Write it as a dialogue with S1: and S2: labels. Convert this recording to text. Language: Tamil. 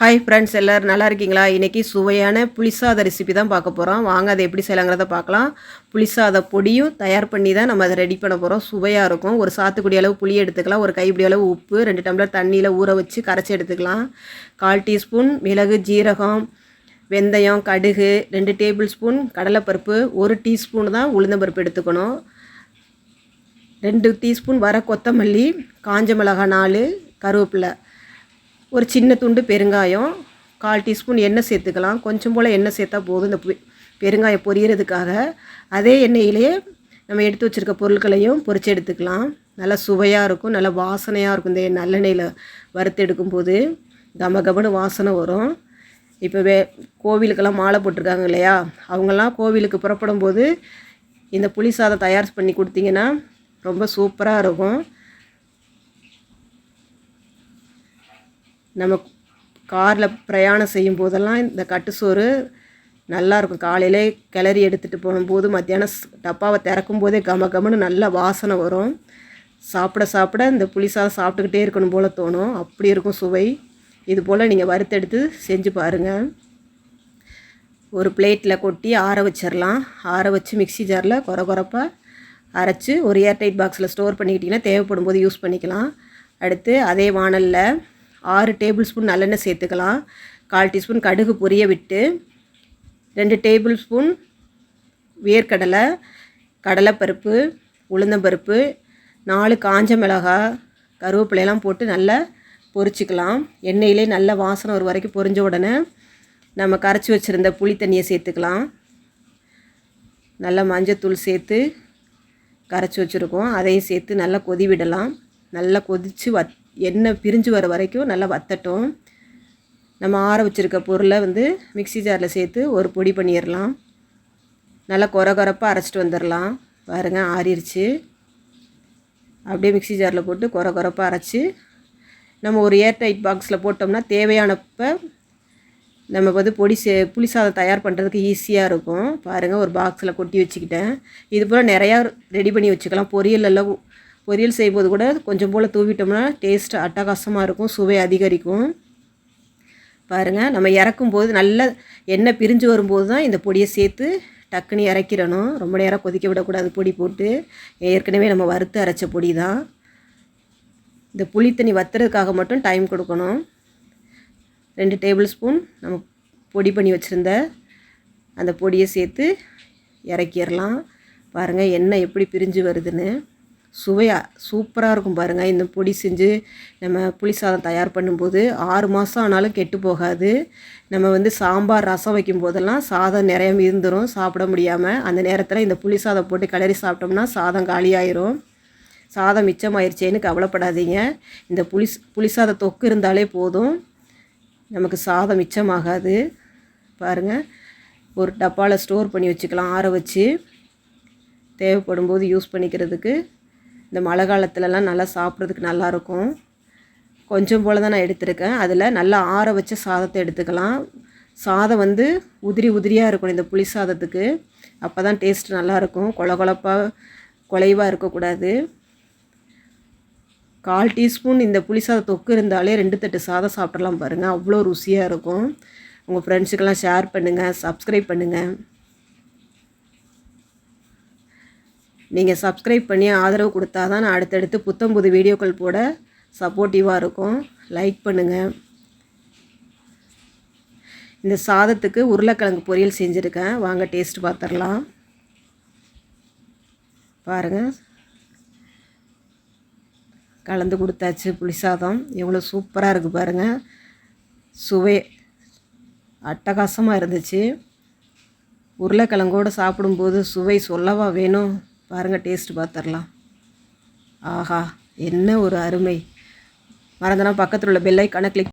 S1: ஹாய் ஃப்ரெண்ட்ஸ், எல்லோரும் நல்லா இருக்கீங்களா? இன்றைக்கி சுவையான புளிசாத ரெசிபி தான் பார்க்க போகிறோம். வாங்க அதை எப்படி செய்யலாங்கிறத பார்க்கலாம். புளிசாத பொடியும் தயார் பண்ணி தான் நம்ம அதை ரெடி பண்ண போகிறோம். சுவையாக இருக்கும். ஒரு சாத்துக்குடி அளவு புளி எடுத்துக்கலாம், ஒரு கைப்பிடி அளவு உப்பு, 2 டம்ளர் தண்ணியில் ஊற வச்சு கரைச்சி எடுத்துக்கலாம். 1/4 டீஸ்பூன் மிளகு, ஜீரகம், வெந்தயம், கடுகு, 2 டேபிள் ஸ்பூன் கடலைப்பருப்பு, 1 டீஸ்பூன் தான் உளுந்தம்பருப்பு எடுத்துக்கணும். 2 டீஸ்பூன் வர கொத்தமல்லி, காஞ்ச மிளகாய் 4, கருவேப்பிலை, ஒரு சின்ன துண்டு பெருங்காயம், 1/4 டீஸ்பூன் எண்ணெய் சேர்த்துக்கலாம். கொஞ்சம் போல் எண்ணெய் சேர்த்தா போதும் இந்த பெருங்காயம் பொரியறதுக்காக. அதே எண்ணெயிலேயே நம்ம எடுத்து வச்சுருக்க பொருட்களையும் பொரித்து எடுத்துக்கலாம். நல்லா சுவையாக இருக்கும், நல்லா வாசனையாக இருக்கும். இந்த நல்லெண்ணெயில் வறுத்து எடுக்கும்போது கமகமன்னு வாசனை வரும். இப்போ கோவிலுக்கெல்லாம் மாலை போட்டிருக்காங்க இல்லையா, அவங்கெல்லாம் கோவிலுக்கு புறப்படும் போது இந்த புளி சாதம் தயார் பண்ணி கொடுத்தீங்கன்னா ரொம்ப சூப்பராக இருக்கும். நம்ம காரில் பிரயாணம் செய்யும் போதெல்லாம் இந்த கட்டுசோறு நல்லாயிருக்கும். காலையிலே கிளறி எடுத்துகிட்டு போகும்போது மத்தியானம் டப்பாவை திறக்கும் போதே கமகமன்னு நல்ல வாசனை வரும். சாப்பிட சாப்பிட இந்த புளி சாதம் சாப்பிட்டுக்கிட்டே இருக்கணும் போல் தோணும். அப்படி இருக்கும் சுவை. இது போல் நீங்கள் வறுத்தெடுத்து செஞ்சு பாருங்கள். ஒரு பிளேட்டில் கொட்டி ஆற வச்சிடலாம். ஆற வச்சு மிக்ஸி ஜாரில் கொரப்பாக அரைச்சி ஒரு ஏர்டைட் பாக்ஸில் ஸ்டோர் பண்ணிக்கிட்டிங்கன்னா தேவைப்படும் போது யூஸ் பண்ணிக்கலாம். அடுத்து அதே வாணலில் 6 டேபிள் ஸ்பூன் நல்லெண்ணெய் சேர்த்துக்கலாம். 1/4 டீஸ்பூன் கடுகு பொரிய விட்டு, 2 டேபிள் ஸ்பூன் வேர்க்கடலை, கடலைப்பருப்பு, உளுந்தம்பருப்பு, 4 காஞ்ச மிளகாய், கருவேப்பிலையெல்லாம் போட்டு நல்லா பொரிச்சிக்கலாம். எண்ணெயிலே நல்ல வாசனை ஒரு வரைக்கும் பொரிஞ்ச உடனே நம்ம கரைச்சி வச்சுருந்த புளி தண்ணியை சேர்த்துக்கலாம். நல்லா மஞ்சத்தூள் சேர்த்து கரைச்சி வச்சுருக்கோம், அதையும் சேர்த்து நல்லா கொதி விடலாம். நல்லா கொதித்து எண்ணெய் பிரிஞ்சு வர வரைக்கும் நல்லா வத்தட்டும். நம்ம ஆற வச்சுருக்க பொருளை மிக்ஸி ஜாரில் சேர்த்து ஒரு பொடி பண்ணிடலாம். நல்லா கொரப்பாக அரைச்சிட்டு வந்துடலாம். பாருங்கள், ஆறிடுச்சு. அப்படியே மிக்ஸி ஜாரில் போட்டு கொரப்பாக அரைச்சி நம்ம ஒரு ஏர்டைட் பாக்ஸில் போட்டோம்னா தேவையானப்போ நம்ம புளி சாதம் தயார் பண்ணுறதுக்கு ஈஸியாக இருக்கும். பாருங்கள், ஒரு பாக்ஸில் கொட்டி வச்சுக்கிட்டேன். இது போல் நிறையா ரெடி பண்ணி வச்சுக்கலாம். பொரியல் செய்யும்போது கூட கொஞ்சம் போல் தூவிட்டோம்னா டேஸ்ட் அட்டகாசமாக இருக்கும், சுவை அதிகரிக்கும். பாருங்கள், நம்ம இறக்கும்போது நல்ல எண்ணெய் பிரிஞ்சு வரும்போது தான் இந்த பொடியை சேர்த்து டக்குன்னு இறக்கிடணும். ரொம்ப நேரம் கொதிக்க விடக்கூடாது. பொடி போட்டு ஏற்கனவே நம்ம வறுத்து அரைச்ச பொடி தான். இந்த புளி தண்ணி வத்துறதுக்காக மட்டும் டைம் கொடுக்கணும். 2 டேபிள் ஸ்பூன் நம்ம பொடி பண்ணி வச்சுருந்த அந்த பொடியை சேர்த்து இறக்கிடலாம். பாருங்கள், எண்ணெய் எப்படி பிரிஞ்சு வருதுன்னு. சுவையாக சூப்பராக இருக்கும். பாருங்கள், இந்த பொடி செஞ்சு நம்ம புளி சாதம் தயார் பண்ணும்போது 6 மாதம் ஆனாலும் கெட்டு போகாது. நம்ம சாம்பார் ரசம் வைக்கும் போதெல்லாம் சாதம் நிறைய இருந்துடும், சாப்பிட முடியாமல். அந்த நேரத்தில் இந்த புளி சாதம் போட்டு கிளறி சாப்பிட்டோம்னா சாதம் காலியாயிரும். சாதம் மிச்சமாயிருச்சேன்னு கவலைப்படாதீங்க. இந்த புளி சாத தொக்கு இருந்தாலே போதும், நமக்கு சாதம் மிச்சமாகாது. பாருங்கள், ஒரு டப்பாவில் ஸ்டோர் பண்ணி வச்சுக்கலாம், ஆற வச்சு தேவைப்படும் போது யூஸ் பண்ணிக்கிறதுக்கு. இந்த மழை காலத்துலலாம் நல்லா சாப்பிட்றதுக்கு நல்லாயிருக்கும். கொஞ்சம் போல் தான் நான் எடுத்திருக்கேன். அதில் நல்லா ஆற வச்ச சாதத்தை எடுத்துக்கலாம். சாதம் உதிரி உதிரியாக இருக்கணும் இந்த புளி சாதத்துக்கு. அப்போ தான் டேஸ்ட் நல்லாயிருக்கும். குலைவாக இருக்கக்கூடாது. 1/4 டீஸ்பூன் இந்த புளி சாத தொக்கு இருந்தாலே 2 தட்டு சாதம் சாப்பிட்றலாம். பாருங்கள், அவ்வளோ ருசியாக இருக்கும். உங்கள் ஃப்ரெண்ட்ஸுக்கெல்லாம் ஷேர் பண்ணுங்கள், சப்ஸ்கிரைப் பண்ணுங்கள். நீங்கள் சப்ஸ்கிரைப் பண்ணி ஆதரவு கொடுத்தா தான் நான் அடுத்தடுத்து புத்தம்புது வீடியோக்கள் போட சப்போர்ட்டிவாக இருக்கும். லைக் பண்ணுங்கள். இந்த சாதத்துக்கு உருளைக்கிழங்கு பொரியல் செஞ்சுருக்கேன். வாங்க டேஸ்ட் பார்த்துடலாம். பாருங்கள், கலந்து கொடுத்தாச்சு. புளி சாதம் எவ்வளோ சூப்பராக இருக்குது பாருங்கள். சுவை அட்டகாசமாக இருந்துச்சு. உருளைக்கிழங்கோடு சாப்பிடும்போது சுவை சொல்லவா வேணும். பாருங்கள், டேஸ்ட் பார்த்துடலாம். ஆஹா, என்ன ஒரு அருமை. மறந்தனா பக்கத்தில் உள்ள பெல் ஐக்கானை கிளிக்